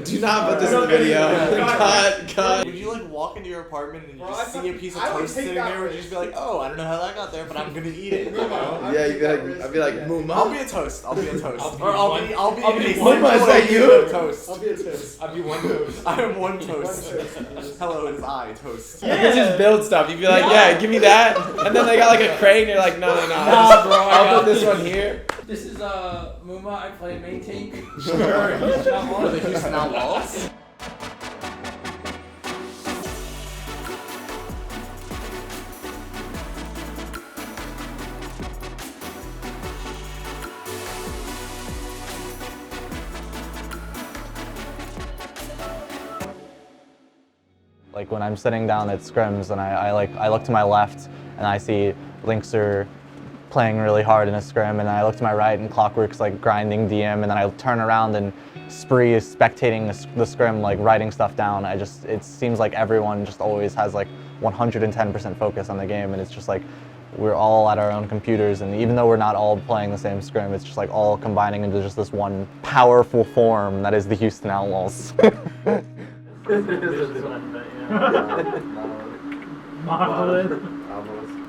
Do not put this in the video. Cut. Would you like walk into your apartment and you just see a piece of toast sitting there? Would you just be like, oh, I don't know how that got there, but I'm gonna eat it. You know? Yeah, I'd be like, Muma. I'll be a toast. I'll be a toast. I'll be Muma, is that you? Toast. I'll be a toast. I'll be one toast. I am one toast. Hello, it is I, toast. You can just build stuff. You'd be like, yeah, give me that. And then they got like a crane. You're like, no. Nah, bro, I'll put this one here. This is Muma. I play main tank. For the Houston Outlaws. Like when I'm sitting down at scrims and I look to my left and I see Linkser playing really hard in a scrim, and I look to my right and Clockwork's like grinding DM, and then I turn around and Spree is spectating the scrim, like writing stuff down. It seems like everyone just always has like 110% focus on the game, and it's just like we're all at our own computers, and even though we're not all playing the same scrim, it's just like all combining into just this one powerful form that is the Houston Outlaws.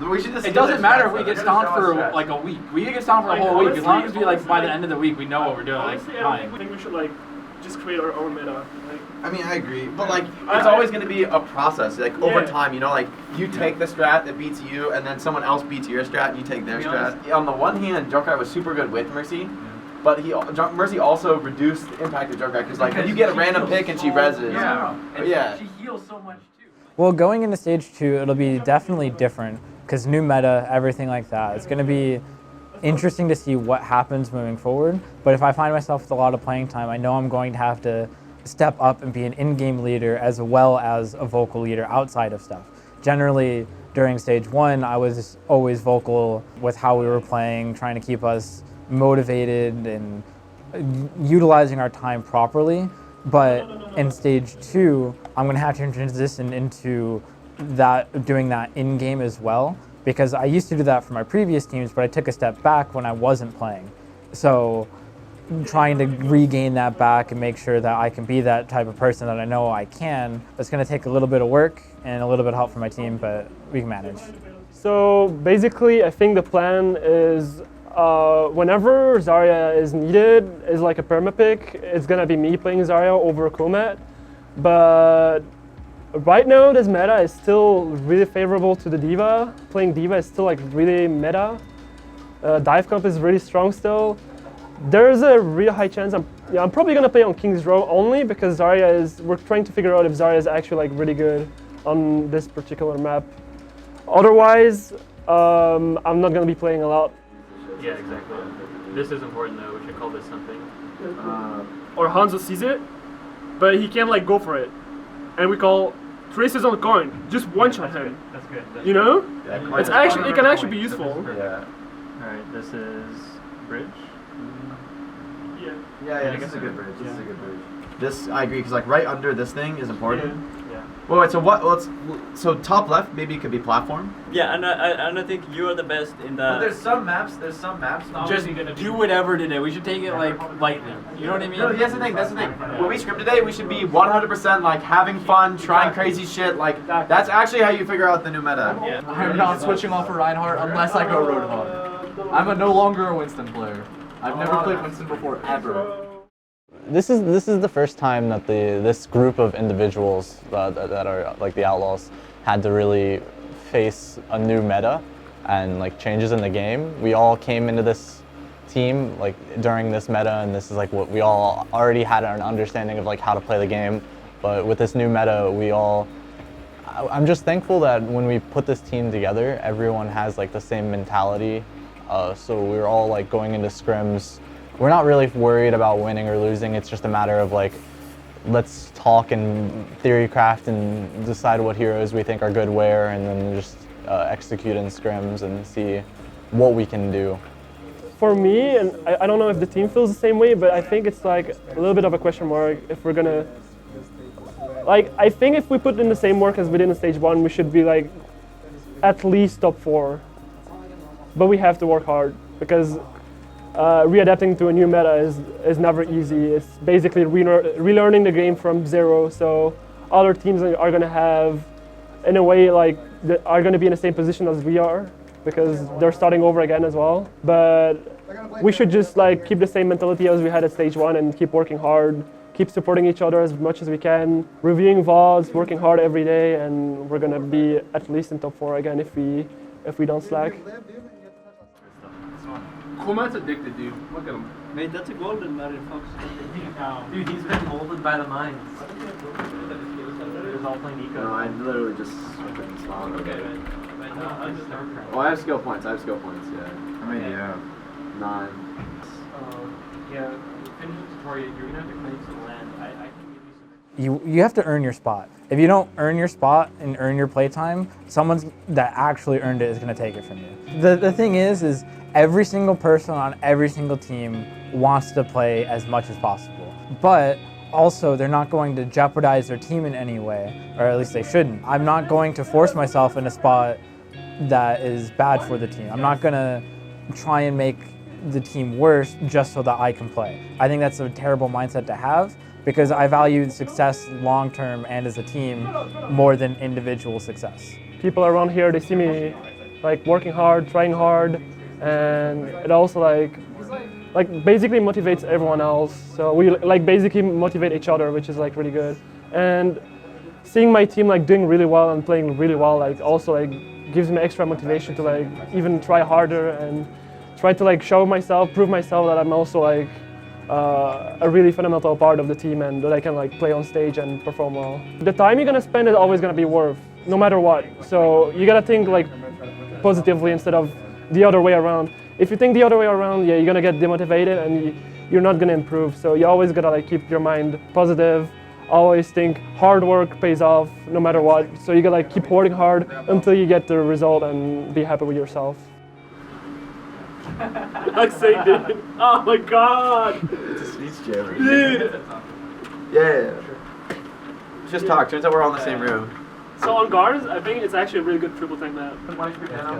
It doesn't matter if we get stomped for like a week. We can get stomped for a whole week as long as we like by the end of the week we know what we're doing. Honestly, I don't think we should like just create our own meta. I mean, I agree, but like it's always going to be a process. Like over time, you know, like you take the strat that beats you, and then someone else beats your strat, and you take their strat. On the one hand, Junkrat was super good with Mercy. But Mercy also reduced the impact of Junkrat because, like, you get a random pick and she reses. Yeah. She heals so much too. Well, going into stage 2, it'll be definitely different because new meta, everything like that. It's going to be interesting to see what happens moving forward. But if I find myself with a lot of playing time, I know I'm going to have to step up and be an in-game leader as well as a vocal leader outside of stuff. Generally, during stage 1, I was always vocal with how we were playing, trying to keep us motivated and utilizing our time properly. But in stage 2, I'm going to have to transition into that, doing that in-game as well, because I used to do that for my previous teams, but I took a step back when I wasn't playing. So trying to regain that back and make sure that I can be that type of person that I know I can, it's going to take a little bit of work and a little bit of help from my team, but we can manage. So basically, I think the plan is whenever Zarya is needed, is like a perma pick, it's gonna be me playing Zarya over Komet. But right now, this meta is still really favorable to the D.Va. Playing D.Va is still like really meta. Dive comp is really strong still. There's a real high chance I'm probably gonna play on King's Row only because we're trying to figure out if Zarya is actually like really good on this particular map. Otherwise, I'm not gonna be playing a lot. Yeah, exactly. This is important though, we should call this something. Or Hanzo sees it, but he can't like go for it. And we call traces on the coin, just one shot him. That's good. You know? Yeah, it can actually be useful. Yeah. Alright, this is bridge. Yeah, this is a good bridge. This is a good bridge. This, I agree, because like right under this thing is important. Yeah. Well, wait, so top left, maybe it could be platform. Yeah, and I think you are the best in the... But there's some maps. Just do whatever today. We should take it like lightly. You know what I mean? No, that's the thing. When we script today, we should be 100% like having fun, trying crazy shit. Like that's actually how you figure out the new meta. Yeah. I'm not switching off for Reinhardt unless I go Roadhog. I'm no longer a Winston player. I've never played Winston before, ever. This is the first time that this group of individuals that are like the Outlaws had to really face a new meta and like changes in the game. We all came into this team like during this meta, and this is like what we all already had an understanding of like how to play the game. But with this new meta, I'm just thankful that when we put this team together, everyone has like the same mentality. So we're all like going into scrims. We're not really worried about winning or losing. It's just a matter of like, let's talk and theory craft and decide what heroes we think are good where, and then just execute in scrims and see what we can do. For me, and I don't know if the team feels the same way, but I think it's like a little bit of a question mark if we're gonna... Like, I think if we put in the same work as we did in stage 1, we should be like at least top 4. But we have to work hard because readapting to a new meta is never easy. It's basically relearning the game from zero. So other teams are going to have, in a way, like are going to be in the same position as we are because they're starting over again as well. But we should just like keep the same mentality as we had at stage 1 and keep working hard, keep supporting each other as much as we can, reviewing VODs, working hard every day, and we're going to be at least in top 4 again if we don't slack. Coolmat's addicted, dude. Look at him. Mate, that's a golden Mario Fox. Dude, he's been molded by the mines. He was all playing eco. No, I literally just spawned. Okay, man. Oh, I have skill points. Yeah. How many do you have? 9. Yeah, finish the tutorial. You're gonna have to claim some land. I can give you some. You have to earn your spot. If you don't earn your spot and earn your playtime, someone that actually earned it is going to take it from you. The thing is every single person on every single team wants to play as much as possible. But also, they're not going to jeopardize their team in any way, or at least they shouldn't. I'm not going to force myself in a spot that is bad for the team. I'm not going to try and make the team worse just so that I can play. I think that's a terrible mindset to have, because I value success long-term and as a team more than individual success. People around here, they see me like working hard, trying hard, and it also like basically motivates everyone else. So we like basically motivate each other, which is like really good. And seeing my team like doing really well and playing really well like also like gives me extra motivation to like even try harder and try to like show myself, prove myself that I'm also like a really fundamental part of the team and that I can like play on stage and perform well. The time you're gonna spend is always gonna be worth, no matter what. So you gotta think like positively instead of the other way around. If you think the other way around, yeah, you're gonna get demotivated and you're not gonna improve. So you always gotta like keep your mind positive. Always think hard work pays off no matter what. So you gotta like keep working hard until you get the result and be happy with yourself. That's sick, dude. Oh my god. It's a speech jammer. Dude. Yeah. Just talk. Turns out we're all in the same room. So on guards, I think it's actually a really good triple tank map.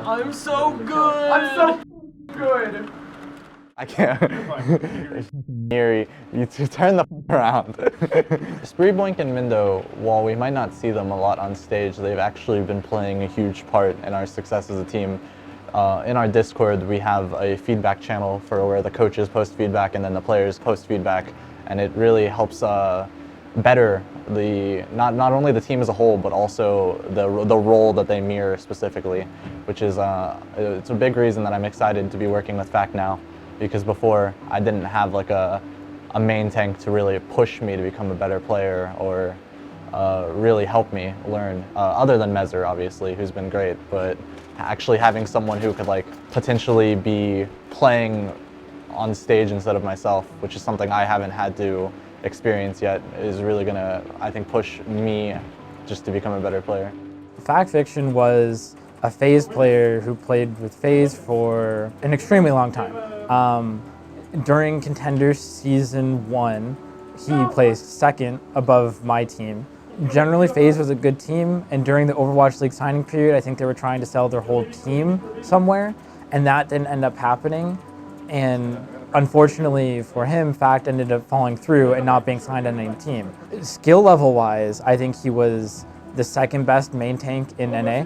I'm so good! I'm so good! I can't. Yuri, you turn the f around. Spree, Boink, and Mindo, while we might not see them a lot on stage, they've actually been playing a huge part in our success as a team. In our Discord, we have a feedback channel for where the coaches post feedback and then the players post feedback, and it really helps better the not only the team as a whole, but also the role that they mirror specifically, which is it's a big reason that I'm excited to be working with FAC now, because before I didn't have like a main tank to really push me to become a better player or really help me learn, other than Mezer obviously, who's been great, but actually having someone who could like potentially be playing on stage instead of myself, which is something I haven't had to experience yet, is really gonna, I think, push me just to become a better player. Fact Fiction was a FaZe player who played with FaZe for an extremely long time. During Contenders Season 1, he placed second above my team. Generally, FaZe was a good team, and during the Overwatch League signing period, I think they were trying to sell their whole team somewhere, and that didn't end up happening. And unfortunately for him, Fact ended up falling through and not being signed on any team. Skill level wise, I think he was the second best main tank in NA,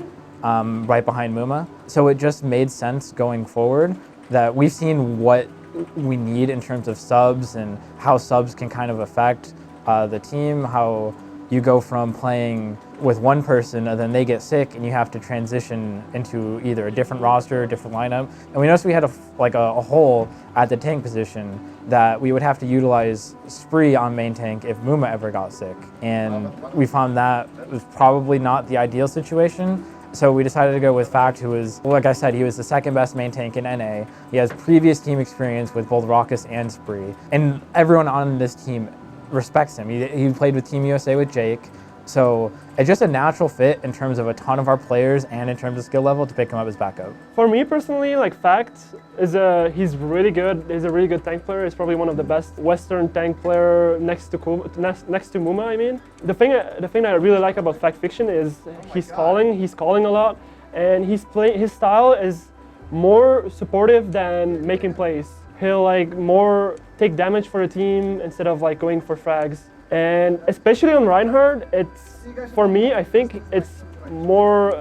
right behind Muma. So it just made sense going forward that we've seen what we need in terms of subs and how subs can kind of affect the team, how you go from playing with one person and then they get sick and you have to transition into either a different roster, a different lineup. And we noticed we had a hole at the tank position that we would have to utilize Spree on main tank if Muma ever got sick. And we found that was probably not the ideal situation. So we decided to go with Fact, who was, like I said, he was the second best main tank in NA. He has previous team experience with both Raucus and Spree. And everyone on this team respects him. He played with Team USA with Jake. So it's just a natural fit in terms of a ton of our players and in terms of skill level to pick him up as backup. For me personally, like Fact is he's really good. He's a really good tank player. He's probably one of the best Western tank player next to Muma. I mean, the thing that I really like about Fact Fiction is he's calling a lot, and his style is more supportive than making plays. He'll like more take damage for the team instead of like going for frags. And especially on Reinhardt, it's for me, I think it's more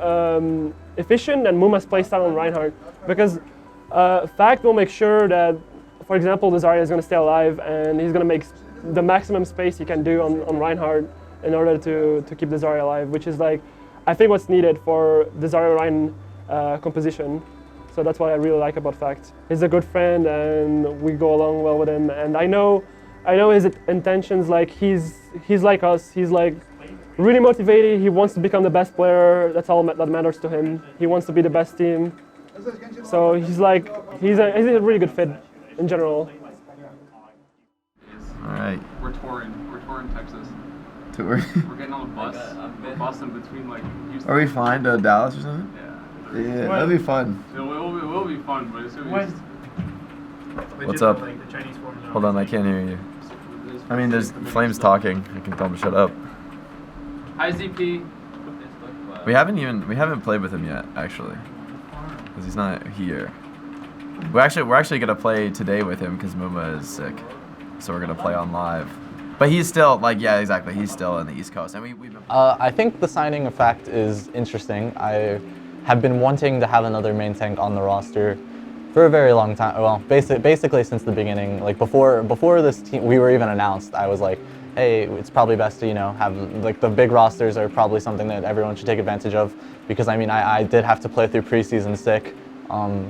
efficient than Muma's playstyle on Reinhardt, because Fact will make sure that, for example, the Zarya is going to stay alive, and he's going to make the maximum space he can do on Reinhardt in order to keep the Zarya alive, which is like, I think what's needed for the Zarya Rein composition. So that's what I really like about Fact. He's a good friend, and we go along well with him. And I know his intentions. Like he's like us. He's like really motivated. He wants to become the best player. That's all that matters to him. He wants to be the best team. So he's a really good fit in general. All right. We're touring Texas. Tour. We're getting on a bus. We're bussing between like Houston. Are we flying to Dallas or something? Yeah. Yeah, that'll be fun. It will be fun, but it's gonna be. What's up? Like, the Chinese forms Hold on, I can't hear you. I mean, there's Flames talking. I can tell him to shut up. Hi ZP. We haven't played with him yet, actually, because he's not here. We're actually gonna play today with him because Muma is sick, so we're gonna play on live. But he's still yeah, exactly. He's still on the East Coast, and we've been. I think the signing of Fact is interesting. I have been wanting to have another main tank on the roster for a very long time. Well, basically since the beginning. Like before this team we were even announced, I was like, hey, it's probably best to have like the big rosters are probably something that everyone should take advantage of, because I mean I did have to play through preseason sick,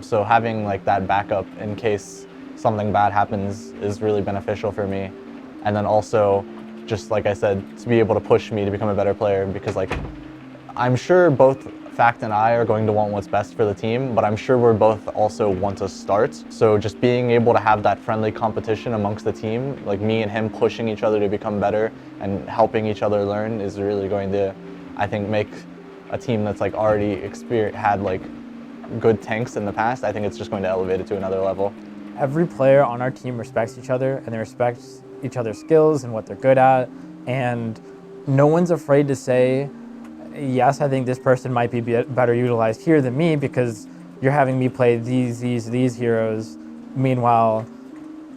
so having like that backup in case something bad happens is really beneficial for me. And then also, just like I said, to be able to push me to become a better player, because like I'm sure both Fact and I are going to want what's best for the team, but I'm sure we're both also want to start. So just being able to have that friendly competition amongst the team, like me and him pushing each other to become better and helping each other learn, is really going to, I think, make a team that's like already had like good tanks in the past. I think it's just going to elevate it to another level. Every player on our team respects each other, and they respect each other's skills and what they're good at, and no one's afraid to say, yes, I think this person might be better utilized here than me because you're having me play these heroes. Meanwhile,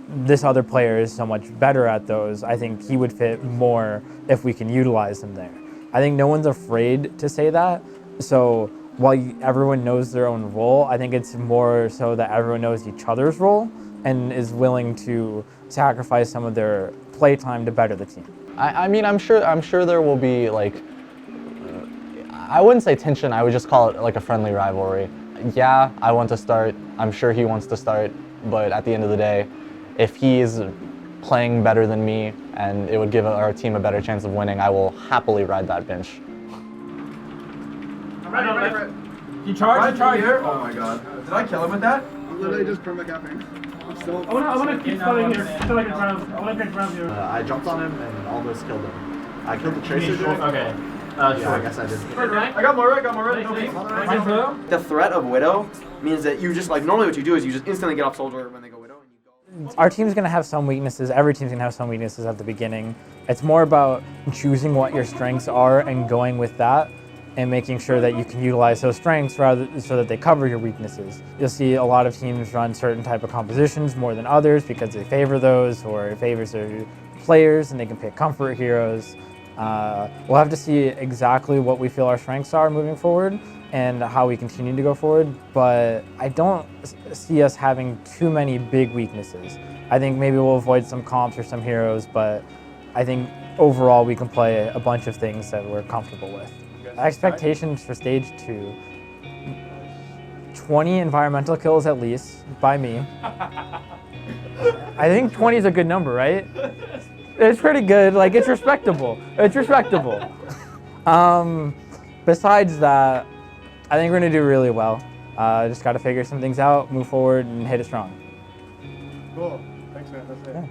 this other player is so much better at those. I think he would fit more if we can utilize him there. I think no one's afraid to say that. So while everyone knows their own role, I think it's more so that everyone knows each other's role and is willing to sacrifice some of their playtime to better the team. I mean, I'm sure there will be like, I wouldn't say tension, I would just call it like a friendly rivalry. Yeah, I want to start, I'm sure he wants to start, but at the end of the day, if he is playing better than me and it would give our team a better chance of winning, I will happily ride that bench. I'm ready. You charge? Oh my god. Did I kill him with that? I'm literally just perma capping. I want to keep spelling here until I get round. I want to get round here. I jumped on him and almost killed him. I killed the Tracer. Okay. Yeah, I guess I did. I got Moira. No. The threat of Widow means that you just, like, normally what you do is you just instantly get off Soldier when they go Widow. And you go. Our team's going to have some weaknesses. Every team's going to have some weaknesses at the beginning. It's more about choosing what your strengths are and going with that and making sure that you can utilize those strengths so that they cover your weaknesses. You'll see a lot of teams run certain type of compositions more than others because they favor those, or it favors their players and they can pick comfort heroes. We'll have to see exactly what we feel our strengths are moving forward and how we continue to go forward, but I don't see us having too many big weaknesses. I think maybe we'll avoid some comps or some heroes, but I think overall we can play a bunch of things that we're comfortable with. Expectations for stage 2, 20 environmental kills at least by me. I think 20 is a good number, right? It's pretty good, like it's respectable. It's respectable. Besides that, I think we're gonna do really well. Just gotta figure some things out, move forward, and hit it strong. Cool. Thanks, man. That's it. Yeah.